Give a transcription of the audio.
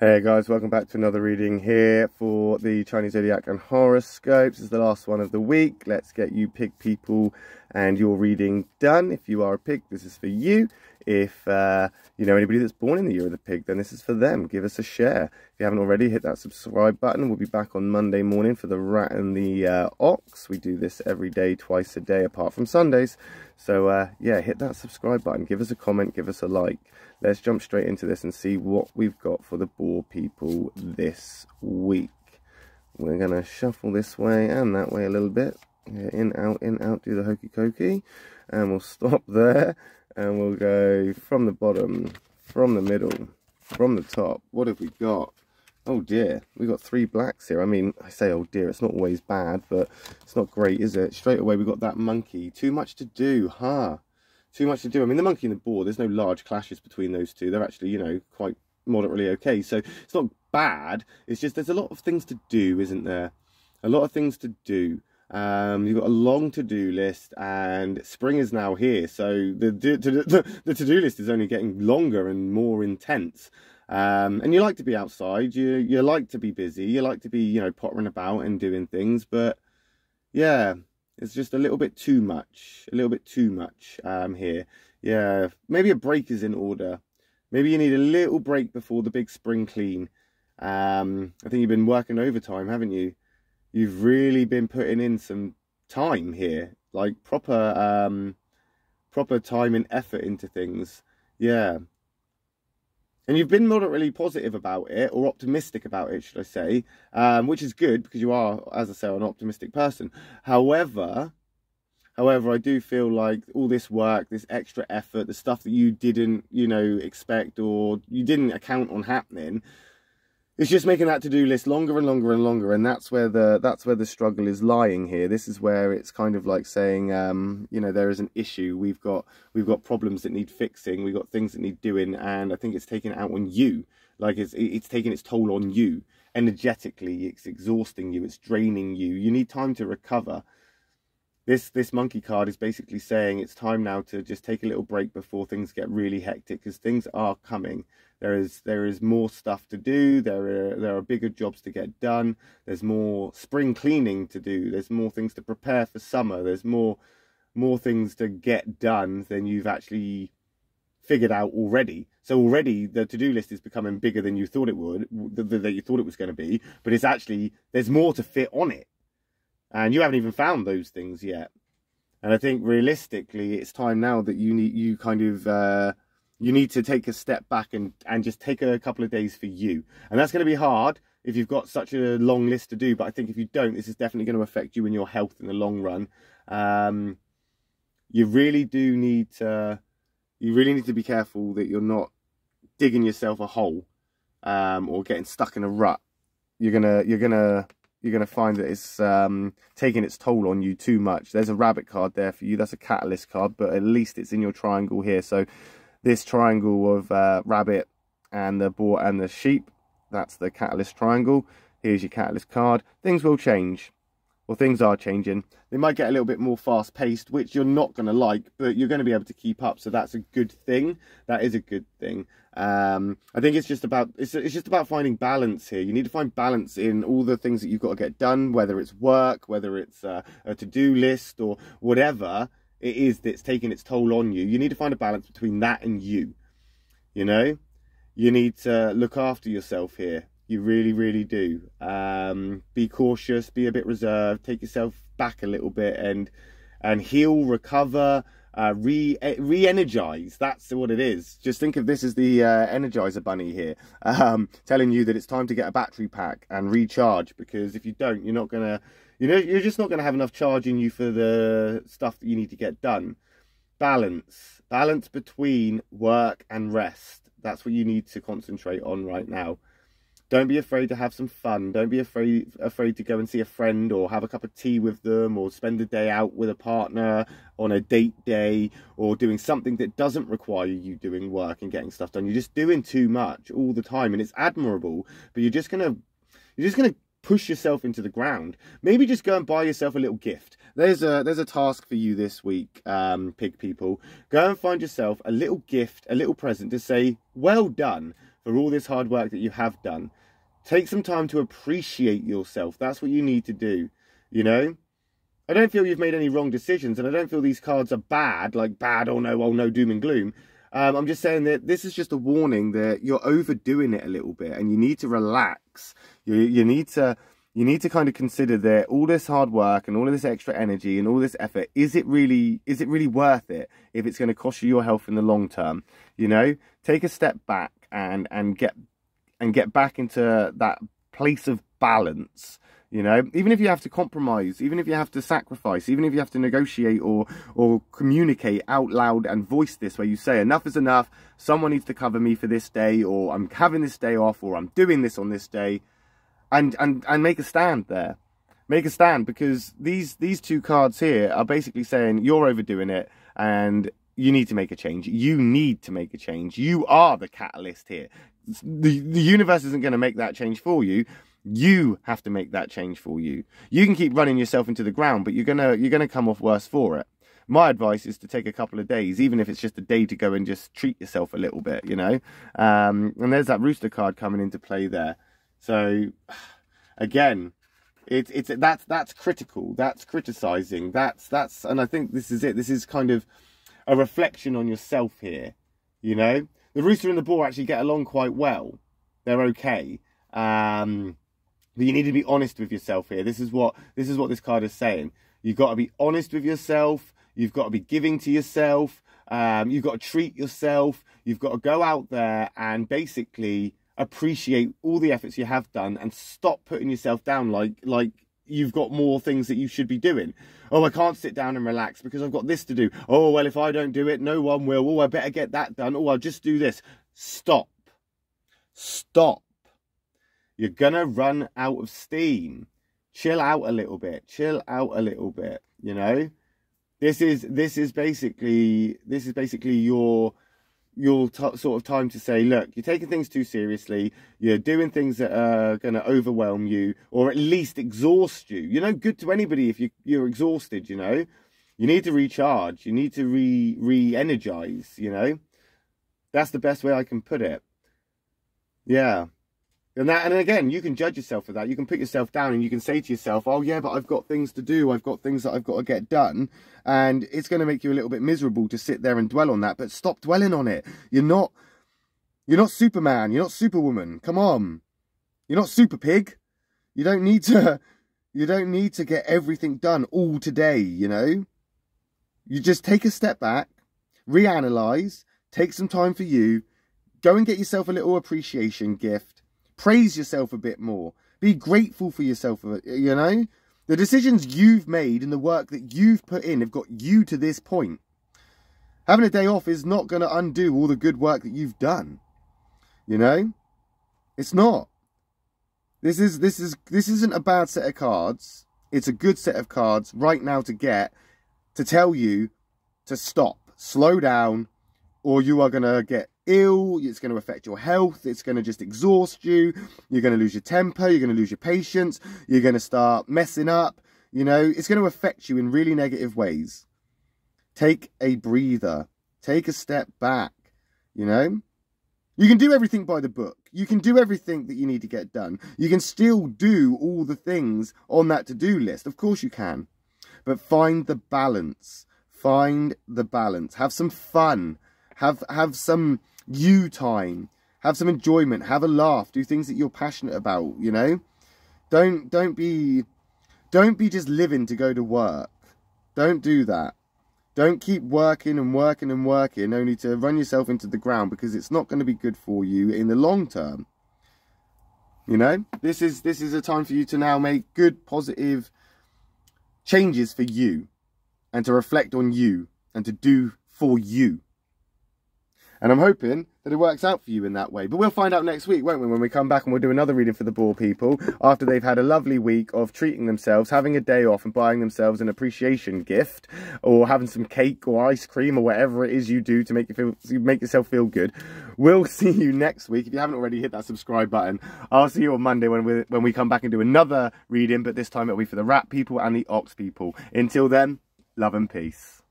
Hey guys, welcome back to another reading here for the Chinese Zodiac and horoscopes. This is the last one of the week. Let's get you pig people and your reading done. If you are a pig, this is for you. If you know anybody that's born in the year of the pig, then this is for them. Give us a share. If you haven't already, hit that subscribe button. We'll be back on Monday morning for the rat and the ox. We do this every day, twice a day, apart from Sundays. So yeah, hit that subscribe button. Give us a comment, give us a like. Let's jump straight into this and see what we've got for the boar people this week. We're going to shuffle this way and that way a little bit. In, out, do the hokey cokey. And we'll stop there. And we'll go from the bottom, from the middle, from the top. What have we got? Oh dear, we've got 3 blacks here. I mean, I say oh dear, it's not always bad, but it's not great, is it? Straight away we've got that monkey. Too much to do, huh? Too much to do. I mean, the monkey and the boar, there's no large clashes between those two. They're actually, you know, quite moderately okay. So it's not bad. It's just there's a lot of things to do, isn't there? A lot of things to do. You've got a long to-do list, and spring is now here. So the to-do list is only getting longer and more intense. And you like to be outside. You like to be busy. You like to be, you know, pottering about and doing things. But yeah. It's just a little bit too much, here. Yeah, maybe a break is in order. Maybe you need a little break before the big spring clean. I think you've been working overtime, haven't you? You've really been putting in some time here, like proper time and effort into things. Yeah. And you've been moderately positive about it, or optimistic about it, should I say, which is good because you are, as I say, an optimistic person. However, I do feel like all this work, this extra effort, the stuff that you didn't, you know, expect or you didn't account on happening, it's just making that to-do list longer and longer and longer, and that's where the struggle is lying here. This is where it's kind of like saying, you know, there is an issue. We've got problems that need fixing. We've got things that need doing, and I think it's taking it out on you. Like it's taking its toll on you energetically. It's exhausting you. It's draining you. You need time to recover. This monkey card is basically saying it's time now to just take a little break before things get really hectic, because things are coming. There is more stuff to do. There are bigger jobs to get done. There's more spring cleaning to do. There's more things to prepare for summer. There's more things to get done than you've actually figured out already. So already the to-do list is becoming bigger than you thought it would, that you thought it was going to be. But it's actually, there's more to fit on it. And you haven't even found those things yet. And I think realistically, it's time now that you need to take a step back and just take a couple of days for you. And that's going to be hard if you've got such a long list to do. But I think if you don't, this is definitely going to affect you and your health in the long run. You really need to be careful that you're not digging yourself a hole or getting stuck in a rut. You're gonna find that it's taking its toll on you too much. There's a rabbit card there for you. That's a catalyst card, but at least it's in your triangle here. So this triangle of rabbit and the boar and the sheep, that's the catalyst triangle. Here's your catalyst card. Things will change, or things are changing. They might get a little bit more fast paced, which you're not going to like, but you're going to be able to keep up. So that's a good thing. That is a good thing. I think it's just about finding balance here. You need to find balance in all the things that you've got to get done, whether it's work, whether it's a to-do list, or whatever it is that's taking its toll on you. You need to find a balance between that and you. You know, you need to look after yourself here. You really, really do. Be cautious, be a bit reserved, take yourself back a little bit and heal, recover, re-energize. That's what it is. Just think of this as the Energizer Bunny here, telling you that it's time to get a battery pack and recharge, because if you don't, you're not gonna, you're just not gonna have enough charge in you for the stuff that you need to get done. Balance between work and rest. That's what you need to concentrate on right now. Don't be afraid to have some fun. Don't be afraid to go and see a friend or have a cup of tea with them, or spend a day out with a partner on a date day, or doing something that doesn't require you doing work and getting stuff done. You're just doing too much all the time, and it's admirable, but you're just gonna push yourself into the ground. Maybe just go and buy yourself a little gift. There's a task for you this week, pig people. Go and find yourself a little gift, a little present to say, well done for all this hard work that you have done. Take some time to appreciate yourself. That's what you need to do, you know? I don't feel you've made any wrong decisions, and I don't feel these cards are bad, like bad, oh no, doom and gloom. I'm just saying that this is just a warning that you're overdoing it a little bit, and you need to relax. You need to kind of consider that all this hard work and all of this extra energy and all this effort, is it really worth it if it's going to cost you your health in the long term? You know, take a step back and get back into that place of balance. You know, even if you have to compromise, even if you have to sacrifice, even if you have to negotiate or communicate out loud and voice this, where you say enough is enough, someone needs to cover me for this day, or I'm having this day off, or I'm doing this on this day, and make a stand there. Make a stand, because these two cards here are basically saying you're overdoing it and you need to make a change. You need to make a change. You are the catalyst here. The universe isn't going to make that change for you. You have to make that change for you. You can keep running yourself into the ground, but you're gonna come off worse for it. My advice is to take a couple of days, even if it's just a day, to go and just treat yourself a little bit, you know. And there's that rooster card coming into play there. So again, that's critical. That's criticizing. That's and I think this is it. This is kind of a reflection on yourself here. You know, the rooster and the boar actually get along quite well. They're okay. But you need to be honest with yourself here. This is what this card is saying. You've got to be honest with yourself. You've got to be giving to yourself. You've got to treat yourself. You've got to go out there and basically appreciate all the efforts you have done, and stop putting yourself down like you've got more things that you should be doing. Oh, I can't sit down and relax because I've got this to do. Oh, well, if I don't do it, no one will. Oh, I better get that done. Oh, I'll just do this. Stop. Stop. You're gonna run out of steam. Chill out a little bit. Chill out a little bit. You know, this is basically your sort of time to say, look, you're taking things too seriously. You're doing things that are gonna overwhelm you, or at least exhaust you. You're no good to anybody if you're exhausted. You know, you need to recharge. You need to re-energize. You know, that's the best way I can put it. Yeah. And again, you can judge yourself for that. You can put yourself down and you can say to yourself, oh yeah, but I've got things to do. I've got things that I've got to get done. And it's going to make you a little bit miserable to sit there and dwell on that. But stop dwelling on it. You're not Superman. You're not Superwoman. Come on. You're not Super Pig. You don't need to get everything done all today, you know. You just take a step back, reanalyze, take some time for you, go and get yourself a little appreciation gift. Praise yourself a bit more. Be grateful for yourself, you know. The decisions you've made and the work that you've put in have got you to this point. Having a day off is not going to undo all the good work that you've done. You know? It's not. This isn't a bad set of cards. It's a good set of cards right now to tell you to stop, slow down, or you are going to get ill. It's going to affect your health. It's going to just exhaust you. You're going to lose your temper. You're going to lose your patience. You're going to start messing up. You know, it's going to affect you in really negative ways. Take a breather. Take a step back. You know, you can do everything by the book. You can do everything that you need to get done. You can still do all the things on that to-do list. Of course you can. But find the balance. Find the balance. Have some fun. Have some you time, have some enjoyment, have a laugh, do things that you're passionate about, you know. Don't be just living to go to work. Don't do that. Don't keep working and working and working only to run yourself into the ground, because it's not going to be good for you in the long term. You know, this is a time for you to now make good, positive changes for you, and to reflect on you, and to do for you. And I'm hoping that it works out for you in that way. But we'll find out next week, won't we, when we come back and we'll do another reading for the boar people, after they've had a lovely week of treating themselves, having a day off and buying themselves an appreciation gift, or having some cake or ice cream or whatever it is you do to make yourself feel good. We'll see you next week. If you haven't already, hit that subscribe button. I'll see you on Monday when we come back and do another reading, but this time it'll be for the rat people and the ox people. Until then, love and peace.